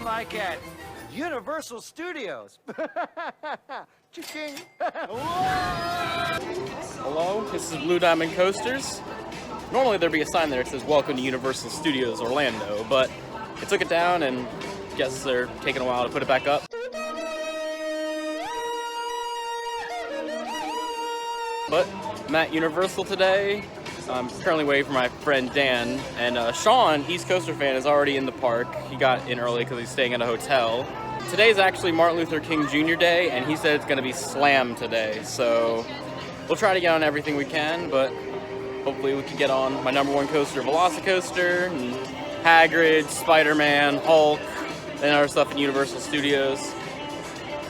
like at Universal Studios. Cha-ching. Hello, this is Blue Diamond Coasters. Normally there'd be a sign there that says Welcome to Universal Studios Orlando, but they took it down and guess they're taking a while to put it back up. But I'm at Universal today. I'm currently waiting for my friend Dan, and Sean, East Coaster fan, is already in the park. He got in early because he's staying at a hotel. Today's actually Martin Luther King Jr. Day, and he said it's going to be slammed today, so we'll try to get on everything we can, but hopefully we can get on my #1 coaster, Velocicoaster, and Hagrid, Spider-Man, Hulk, and other stuff in Universal Studios.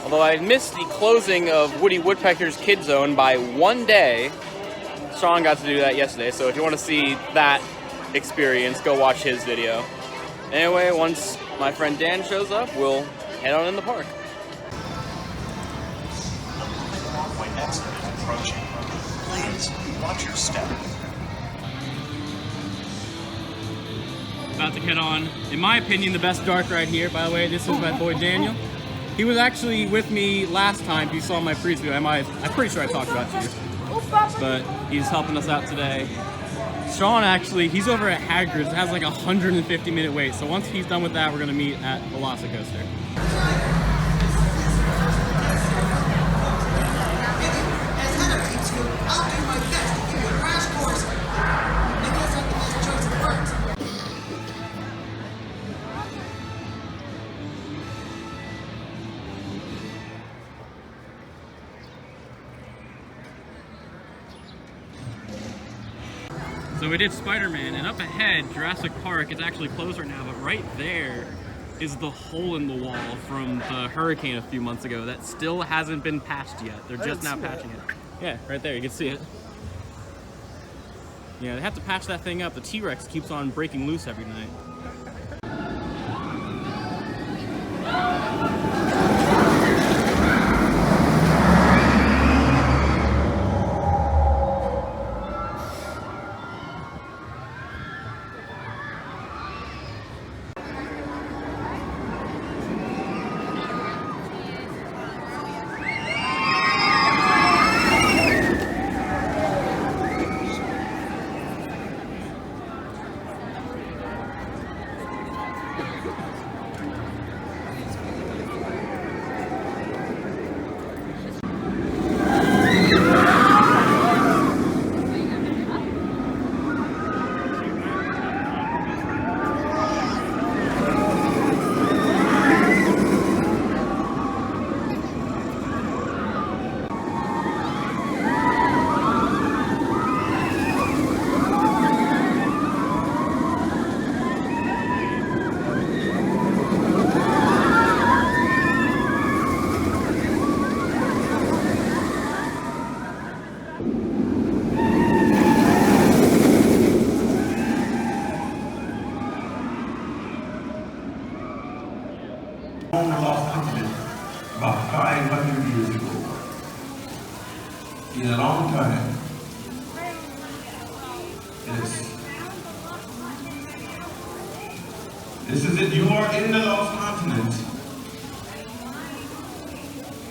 Although I missed the closing of Woody Woodpecker's Kid Zone by 1 day, Sean got to do that yesterday, so if you want to see that experience, go watch his video. Anyway, once my friend Dan shows up, we'll head on in the park. Walkway exit is approaching. Please watch your step. About to head on, in my opinion, the best dark ride here. By the way, this is my boy Daniel. He was actually with me last time. If you saw my previous video, I'm pretty sure I talked about you. But he's helping us out today. Sean actually, he's over at Hagrid's. It has like a 150-minute wait. So once he's done with that, we're gonna meet at Velocicoaster. So we did Spider-Man, and up ahead, Jurassic Park is actually closed right now, but right there is the hole in the wall from the hurricane a few months ago that still hasn't been patched yet. They're just now patching it. Yeah, right there, you can see it. Yeah, they have to patch that thing up. The T-Rex keeps on breaking loose every night. About 500 years ago. In a long time. Yes. This is it. You are in the lost continent.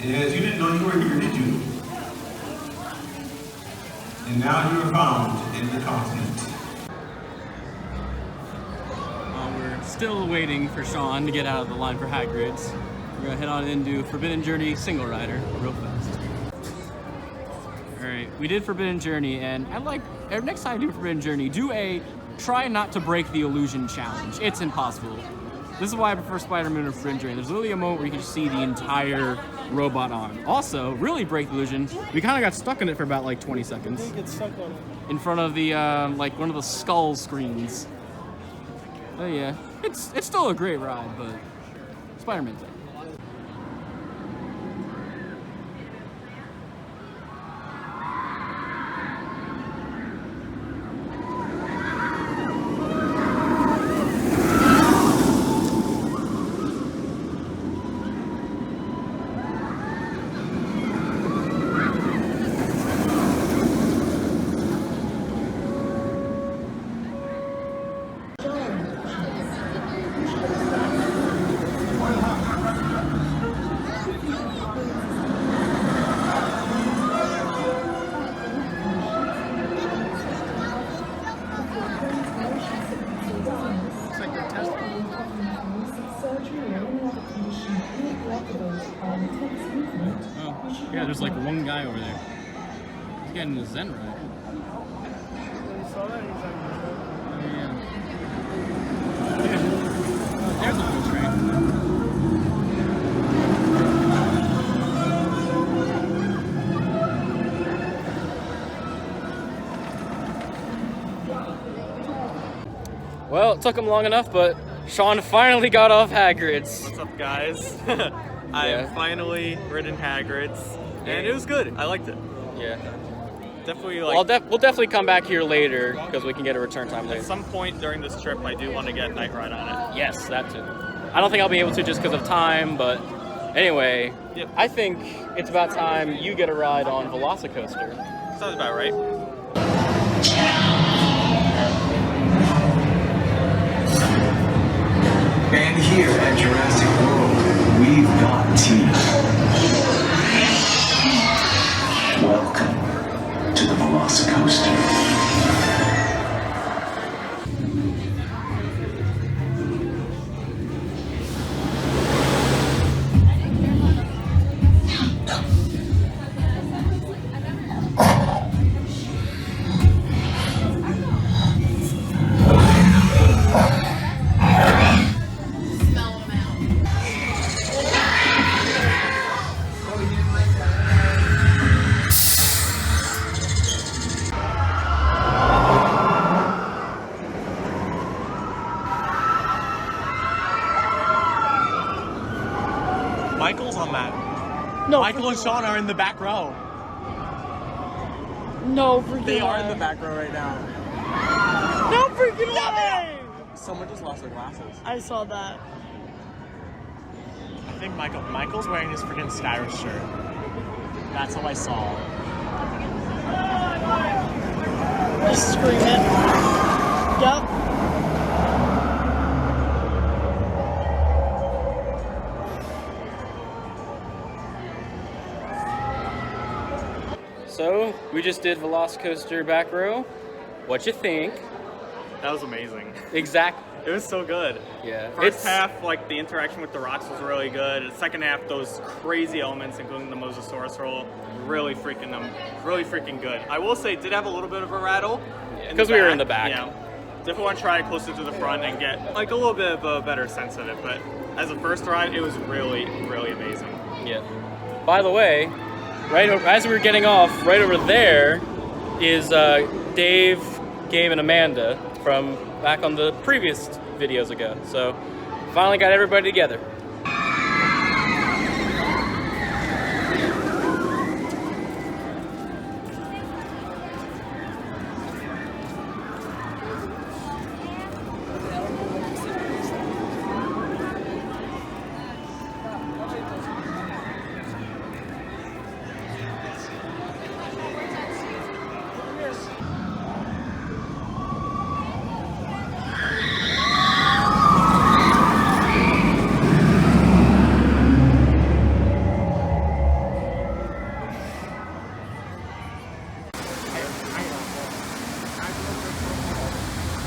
Yes, you didn't know you were here, did you? And now you are found in the continent. We're still waiting for Sean to get out of the line for Hagrid's. We're gonna head on into Forbidden Journey single rider real fast. Alright, we did Forbidden Journey, and I like, next time you do Forbidden Journey, do a try not to break the illusion challenge. It's impossible. This is why I prefer Spider-Man or Forbidden Journey. There's literally a moment where you can just see the entire robot arm. Also, really break the illusion, we kind of got stuck in it for about like 20 seconds. Get stuck on it. In front of the, like one of the skull screens. Oh yeah, it's still a great ride, but Spider-Man's there. there's like one guy over there. He's getting the Zen ride. Oh, yeah. There's a full train. Well, it took him long enough, but Sean finally got off Hagrid's. What's up, guys? I finally ridden Hagrid's, and it was good. I liked it. Yeah. Definitely Well, like. we'll definitely come back here later because we can get a return time At later. some point during this trip, I do want to get Night Ride on it. Yes, that too. I don't think I'll be able to just because of time, but anyway, Yep. I think it's about time you get a ride on Velocicoaster. Sounds about right. And here at Jurassic World, we've got teeth. Welcome to the Velocicoaster. Michael's on that. No, Michael and Sean are in the back row. no freaking They are in the back row right now. No freaking way! Someone just lost their glasses. I saw that. I think Michael's wearing his freaking Skyrim shirt. That's how I saw. Just screaming. Yup. So we just did Velocicoaster back row. What you think? That was amazing. Exact. It was so good. Yeah. First half, like the interaction with the rocks was really good. The second half, those crazy elements, including the Mosasaurus roll, really freaking good. I will say, it did have a little bit of a rattle. Because we were in the back. Yeah. Definitely want to try it closer to the front and get like a little bit of a better sense of it. But as a first ride, it was really amazing. Yeah. By the way, right as we were getting off, right over there is Dave, Gabe, and Amanda from back on the previous videos ago. So finally got everybody together.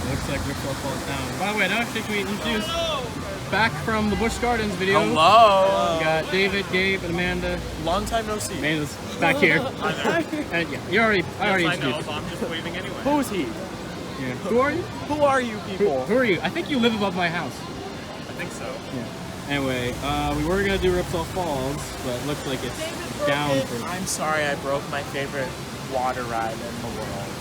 Looks like Rip falls down. By the way, now I think we introduced back from the Busch Gardens video. Hello. We got David, Gabe, and Amanda. Long time no see. Amanda's back here. And yeah, I already I know, introduced. but I'm just waving anyway. Who's he? Yeah. Who are you? Who are you people? Who are you? I think you live above my house. I think so. Yeah. Anyway, we were gonna do Ripsaw Falls, but it looks like it's down for. I'm sorry I broke my favorite water ride in the world.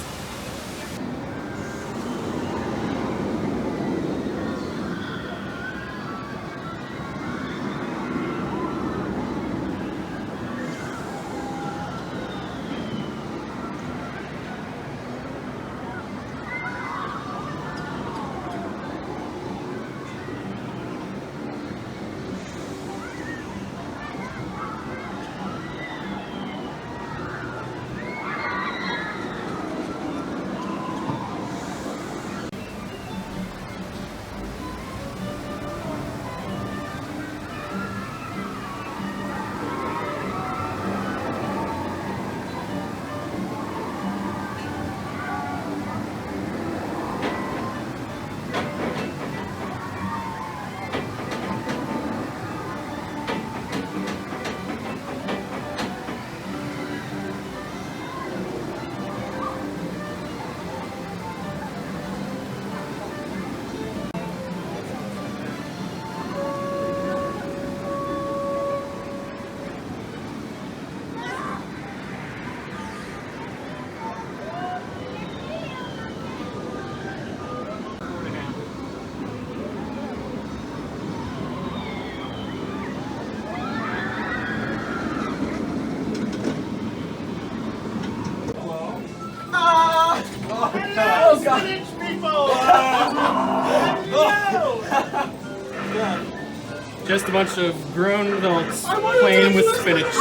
Just a bunch of grown adults playing with spinach.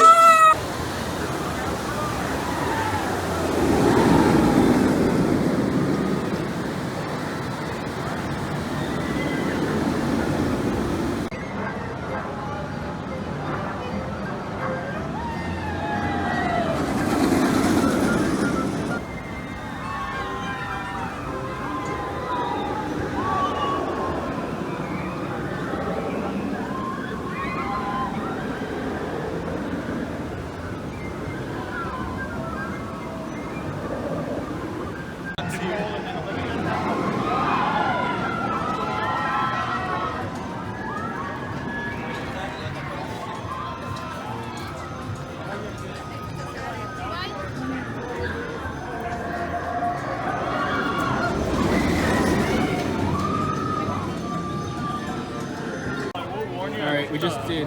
Alright, we just did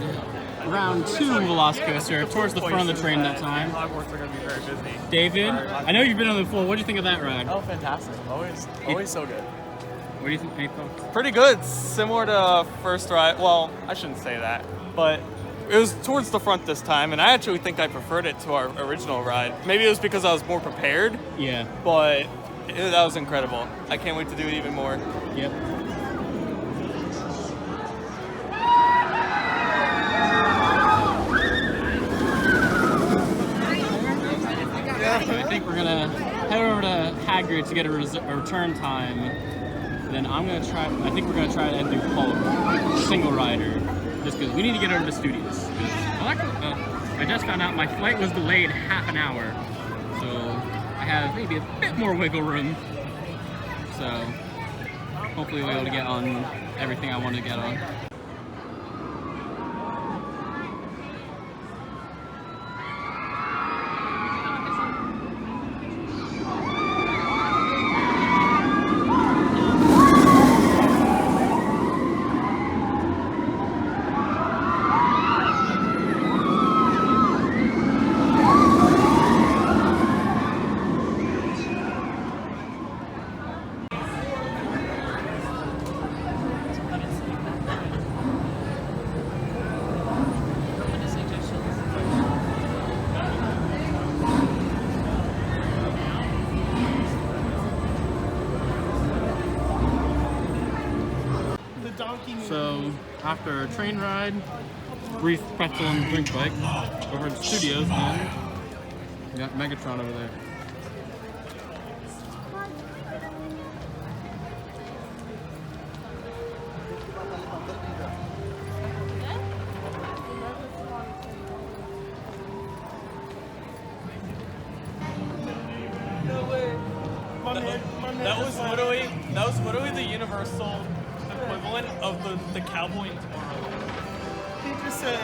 round 2 Velocicoaster towards the front of the train that time. Hogwarts are going to be very busy. David, I know you've been on the before. What do you think of that ride? Oh, fantastic. Always so good. What do you think, Nathan? Pretty good. Similar to first ride. Well, I shouldn't say that, but it was towards the front this time, and I actually think I preferred it to our original ride. Maybe it was because I was more prepared. Yeah. But that was incredible. I can't wait to do it even more. Yep. I think we're gonna head over to Hagrid to get a return time. Then I think we're gonna try and do Hulk single rider, just because we need to get over to Studios. I just found out my flight was delayed half an hour, so I have maybe a bit more wiggle room. So hopefully we'll be able to get on everything I want to get on. So after a train ride, brief pretzel and drink break, over at the Studios, and we got Megatron over there. That was literally the Universal equivalent of the cowboy in Tomorrow. He just said,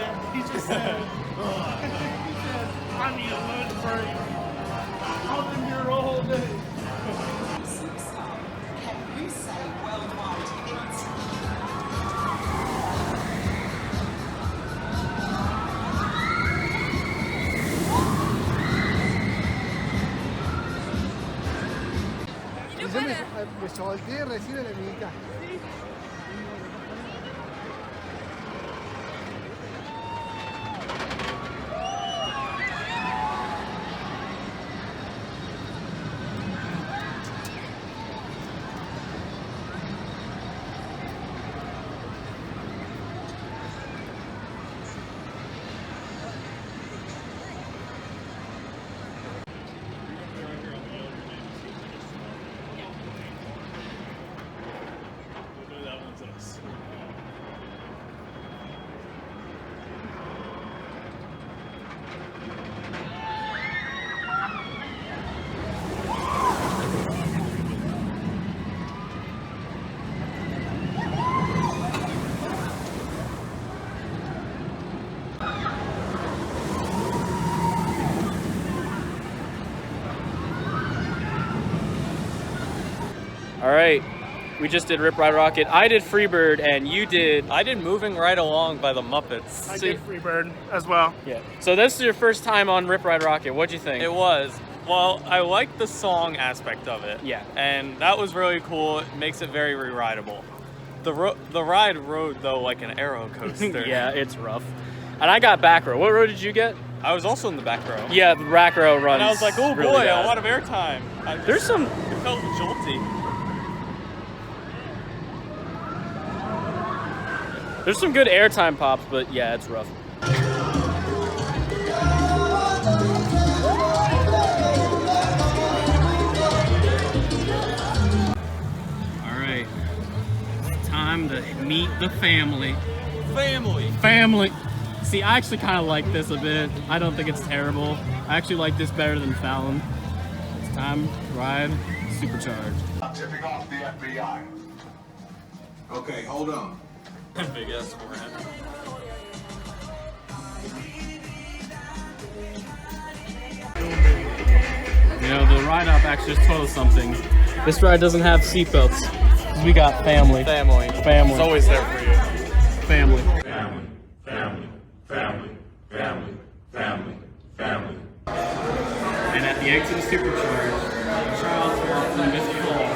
I need a lunch break. I've been here all day. Me solté recibe la amiguita. All right, we just did Rip Ride Rockit. I did Freebird, and you did. I did Moving Right Along by the Muppets. I did Freebird as well. Yeah. So this is your first time on Rip Ride Rockit. What'd you think? It was. Well, I like the song aspect of it. Yeah. And that was really cool. It makes it very re-rideable. The ride rode, though, like an arrow coaster. Yeah, it's rough. And I got back row. What row did you get? I was also in the back row. Yeah, the back row runs. And I was like, oh really boy, bad. a lot of airtime. There's some. It felt jolty. There's some good airtime pops, but yeah, it's rough. All right, it's time to meet the family. Family. See, I actually kind of like this a bit. I don't think it's terrible. I actually like this better than Fallon. It's time to ride Supercharged. I'm tipping off the FBI. Okay, hold on. Big ass forehead. You know, the ride up actually just told us something. This ride doesn't have seatbelts. We got family. Family. Family. It's always there for you. Family. Family, family, family, family, family, family. And at the exit of Supercharged, the child walks in this floor.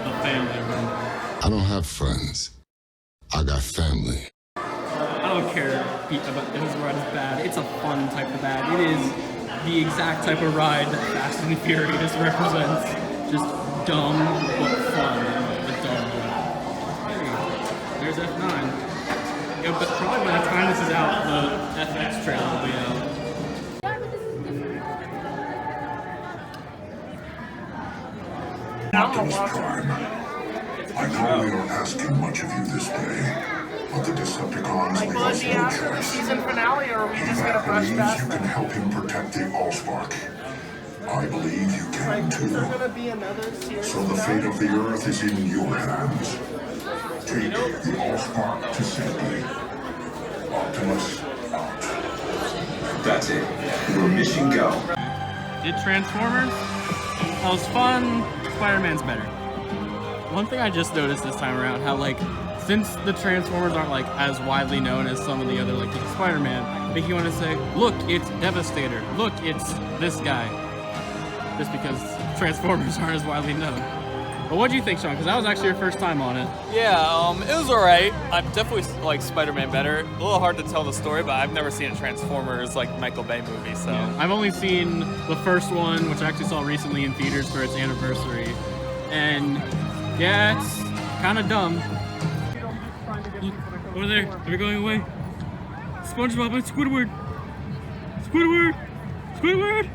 The family room. I don't have friends. I got family. I don't care about if this ride is bad. It's a fun type of bad. It is the exact type of ride that Fast and Furious represents. Just dumb but fun. The dumb one. There's F9. Yeah, but probably by the time this is out, the FX trailer will be out. Optimus Prime. I know we are asking much of you this day, but the Decepticons leave us no choice. Season finale, or are we just gonna Matt brush believes past you can help him protect the Allspark. I believe you can Is there too. gonna be another series? So the fate of the Earth is in your hands. Take the Allspark to safety. Optimus out. That's it. Your mission go. Did Transformers? That was fun. Spider-Man's better. One thing I just noticed this time around, how like, since the Transformers aren't like as widely known as some of the other like Spider-Man, make you want to say, look, it's Devastator. Look, it's this guy. Just because Transformers aren't as widely known. But what do you think, Sean? Because that was actually your first time on it. Yeah, it was alright. I definitely like Spider-Man better. A little hard to tell the story, but I've never seen a Transformers like Michael Bay movie, so. Yeah. I've only seen the first one, which I actually saw recently in theaters for its anniversary. And yeah, it's kind of dumb. Look, over there, they're going away. SpongeBob and Squidward. Squidward! Squidward!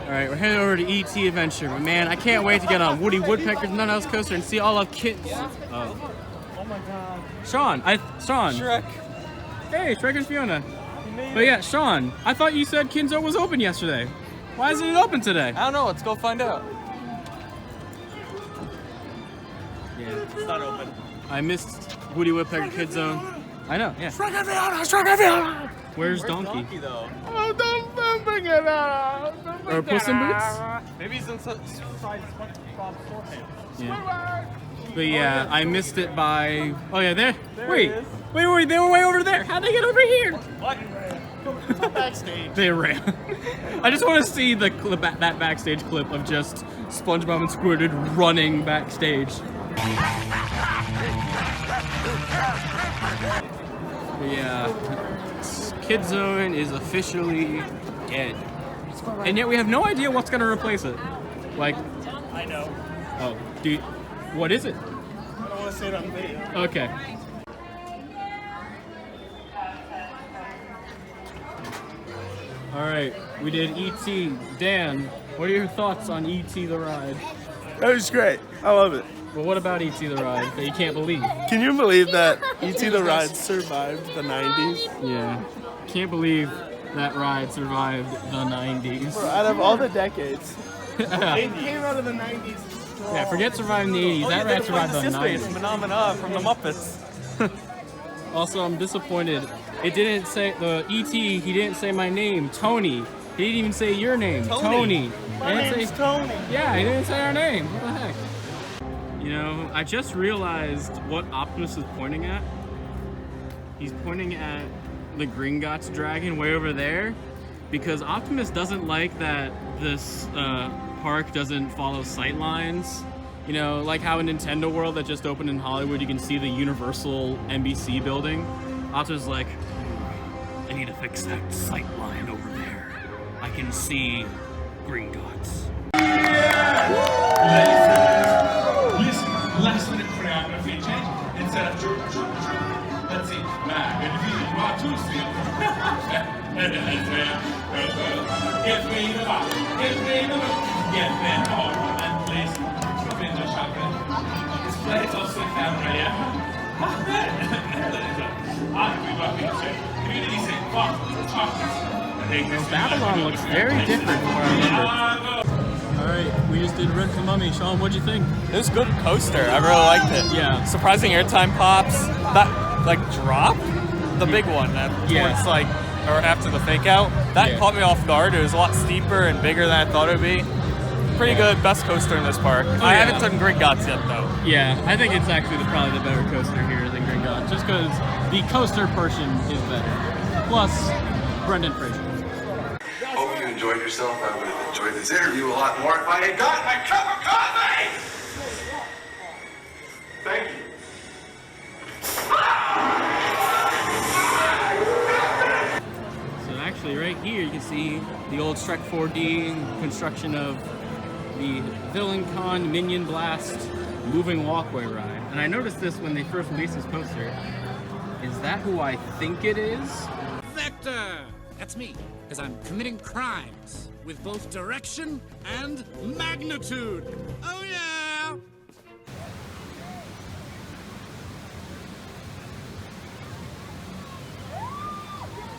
Alright, we're heading over to E.T. Adventure. But man, I can't wait to get on Woody Woodpecker's Nuthouse Coaster and see all of kids. Oh my god. Sean. Shrek. Hey, Shrek and Fiona. But yeah, Sean, I thought you said Kinzo was open yesterday. Why isn't it open today? I don't know, let's go find out. Yeah. It's not open. I missed Woody Woodpecker Kid Zone. I know, yeah. Shrek and Fiona! Where's Donkey? though? Oh, don't bring it out! Or Puss in Boots? Maybe he's inside SpongeBob's store. Yeah. But yeah, I missed it by. Oh yeah, there. Wait, they were way over there. How'd they get over here? What? Backstage. They ran. I just want to see that backstage clip of just SpongeBob and Squidward running backstage. But yeah, Kid Zone is officially dead, and yet we have no idea what's gonna replace it. Like, I know. oh, dude, what is it? I don't want to say it on video. Okay. All right, we did E.T. Dan, what are your thoughts on E.T. the ride? That was great. I love it. Well, what about E.T. the ride that you can't believe? Can you believe that E.T. the ride survived the 90s? Yeah, can't believe that ride survived the 90s. Out of all the decades. It came out of the 90s. Yeah, forget surviving the 80s. That ride survived the 90s. Phenomena from the Muppets. Also, I'm disappointed. It didn't say the E.T. He didn't say my name, Tony. He didn't even say your name, Tony. My name's Tony. Yeah, he didn't say our name. What the heck? You know, I just realized what Optimus is pointing at. He's pointing at the Gringotts dragon way over there, because Optimus doesn't like that this park doesn't follow sight lines. You know, like how in Nintendo World that just opened in Hollywood, you can see the Universal NBC building. Optimus is like, I need to fix that sight line over there. I can see Gringotts. Listen, last minute choreography change. Instead of let's see, man, and you are too soon. Get me the box, get me all and please come in the shotgun. This place also camera, yeah? Community say, fuck, Babylon looks very different from what I remember. Alright, we just did Rent the Mummy. Sean, what'd you think? It was a good coaster. I really liked it. Yeah. Surprising airtime pops. That like drop, the big one. Towards like, or after the fake out. That caught me off guard. It was a lot steeper and bigger than I thought it would be. Pretty good. Best coaster in this park. I haven't done Gringotts yet though. Yeah, I think it's actually probably the better coaster here than Gringotts, just because the coaster portion is better. Plus, Brendan Fraser. Hope you enjoyed yourself. I would have enjoyed this interview a lot more if I had got my cup of coffee! Thank you. So actually right here you can see the old Shrek 4D construction of the Villain Con Minion Blast moving walkway ride. And I noticed this when they first released this poster. Is that who I think it is? Vector! That's me, because I'm committing crimes with both direction and magnitude. Oh yeah!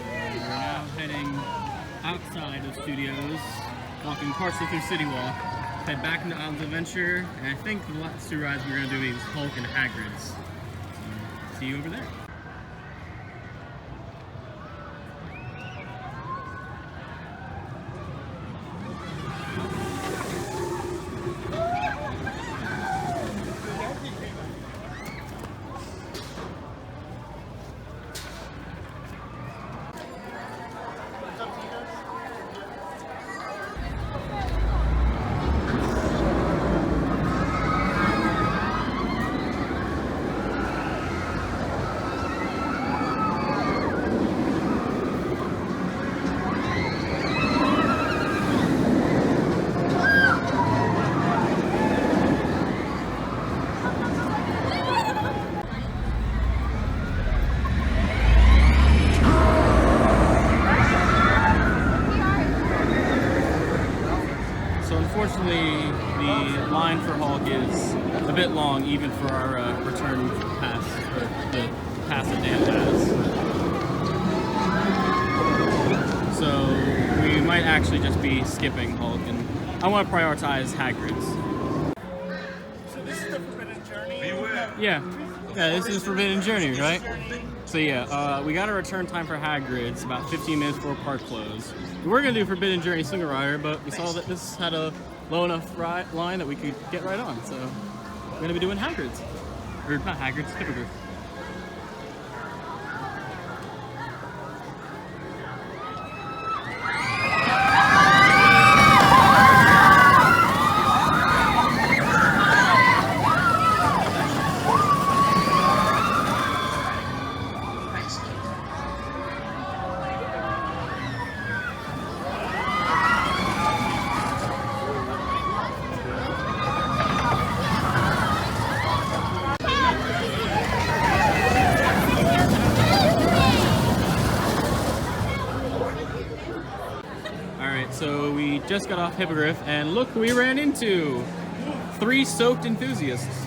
We're now heading outside of studios, walking partially through City Walk, head back into Islands Adventure, and I think the last two rides we're going to do is Hulk and Hagrid's. So, see you over there. Unfortunately, the line for Hulk is a bit long, even for our return pass, or the pass that Dan has. So we might actually just be skipping Hulk, and I want to prioritize Hagrid's. So this is the Forbidden Journey? Yeah, this is Forbidden Journey, right? So yeah, we got a return time for Hagrid's, about 15 minutes before park close. We were going to do Forbidden Journey Single Rider, but we saw that this had a low enough line that we could get right on, so we're going to be doing Hagrid's. Or not Hagrid's, Hippogriff. So we just got off Hippogriff, and look who we ran into! 3 soaked enthusiasts.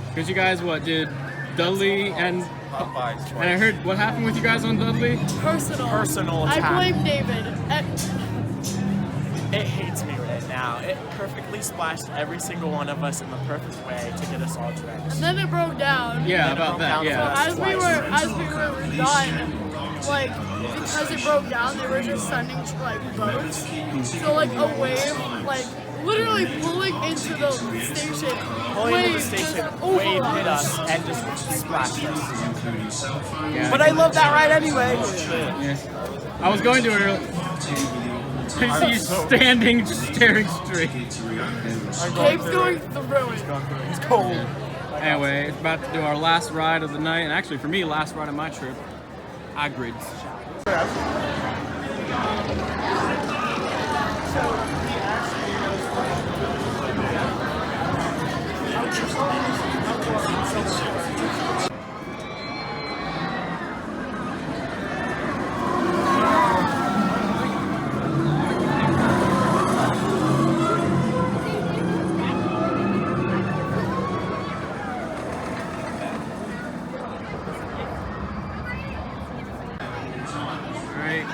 Because you guys, what, did Dudley and I heard, what happened with you guys on Dudley? Personal attack. I blame David. It hates me right now. It perfectly splashed every single one of us in the perfect way to get us all drenched. And then it broke down. Yeah, about that, yeah. So as we were done, like, because it broke down, they were just sending, like, boats. So, like, a wave, like, literally pulling into the station. Pulling into the station, wave hit us and just splashed us. Yeah. But I love that ride anyway. Yes. I was going to it earlier. I see you standing, just staring straight. Cape's going through it. It's cold. Anyway, it's about to do our last ride of the night, and actually for me, last ride of my trip, Hagrid's.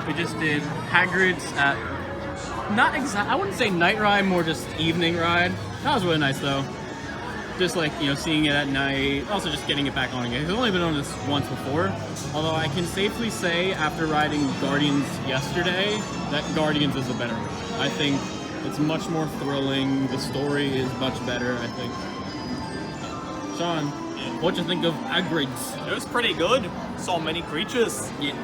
We just did Hagrid's at, not exact, I wouldn't say night ride, more just evening ride. That was really nice though. Just like, you know, seeing it at night, also just getting it back on again. I've only been on this once before, although I can safely say after riding Guardians yesterday, that Guardians is a better ride. I think it's much more thrilling, the story is much better, I think. Sean, what'd you think of Hagrid's? It was pretty good. Saw many creatures. Yeah.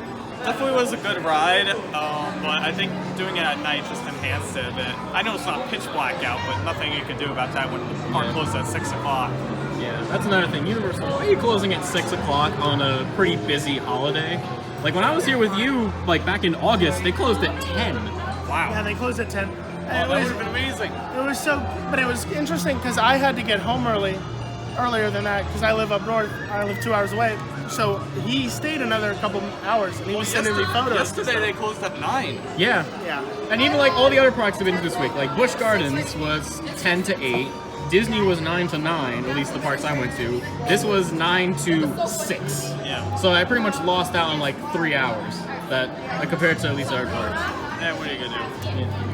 Definitely was a good ride, but I think doing it at night just enhanced it a bit. I know it's not pitch black out, but nothing you can do about that when the park closes at 6 o'clock. Yeah, that's another thing. Universal, why are you closing at 6 o'clock on a pretty busy holiday? Like when I was here with you, like back in August, they closed at 10. Wow. Yeah, they closed at 10. That would have been amazing. It was so, but it was interesting because I had to get home earlier than that because I live up north. I live 2 hours away. So he stayed another couple hours and he was sending me photos. Yesterday they closed at 9. Yeah. Yeah. And even like all the other parks have been this week. Like Busch Gardens was 10 to 8. Disney was 9 to 9, at least the parks I went to. This was 9 to 6. Yeah. So I pretty much lost out on like 3 hours that compared to at least other parks. Yeah, what are you gonna do? Yeah.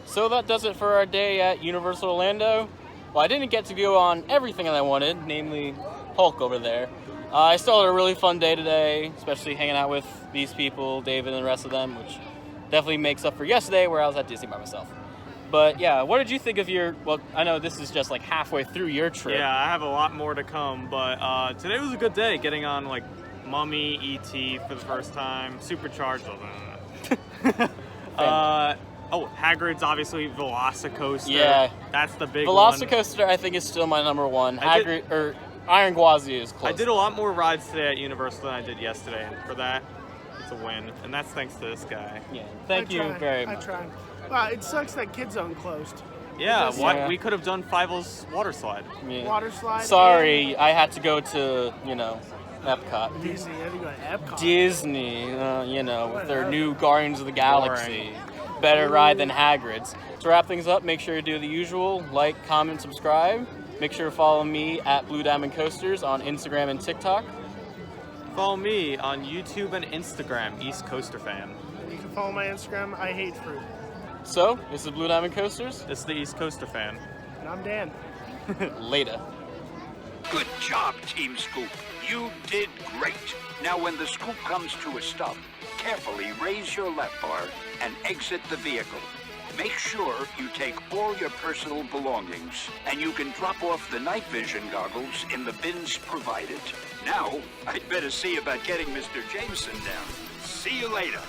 So that does it for our day at Universal Orlando. Well, I didn't get to go on everything that I wanted, namely Hulk over there. I still had a really fun day today, especially hanging out with these people, David and the rest of them, which definitely makes up for yesterday where I was at Disney by myself. But yeah, what did you think of your, well, I know this is just like halfway through your trip. Yeah, I have a lot more to come, but today was a good day getting on like Mummy, E.T. for the first time, Supercharged. Oh, Hagrid's obviously Velocicoaster. Yeah. That's the big one. Velocicoaster I think is still my number one. Hagrid, or Iron Gwazi is close. I did a lot more rides today at Universal than I did yesterday, and for that, it's a win. And that's thanks to this guy. Yeah, thank you very much. I tried. Well, it sucks that Kid Zone closed. Yeah, what we could have done Fievel's water slide. Yeah. Water slide. Sorry, I had to go to, you know, Epcot. Disney, you had to go to Epcot. Disney, you know, with their new Guardians of the Galaxy. Better ride than Hagrid's. To wrap things up, make sure you do the usual, like, comment, subscribe. Make sure to follow me at Blue Diamond Coasters on Instagram and TikTok. Follow me on YouTube and Instagram, East Coaster Fan. You can follow my Instagram, I Hate Fruit. So, this is Blue Diamond Coasters. This is the East Coaster Fan. And I'm Dan. Later. Good job, Team Scoop. You did great. Now, when the scoop comes to a stop, carefully raise your lap bar and exit the vehicle. Make sure you take all your personal belongings, and you can drop off the night vision goggles in the bins provided. Now, I'd better see about getting Mr. Jameson down. See you later.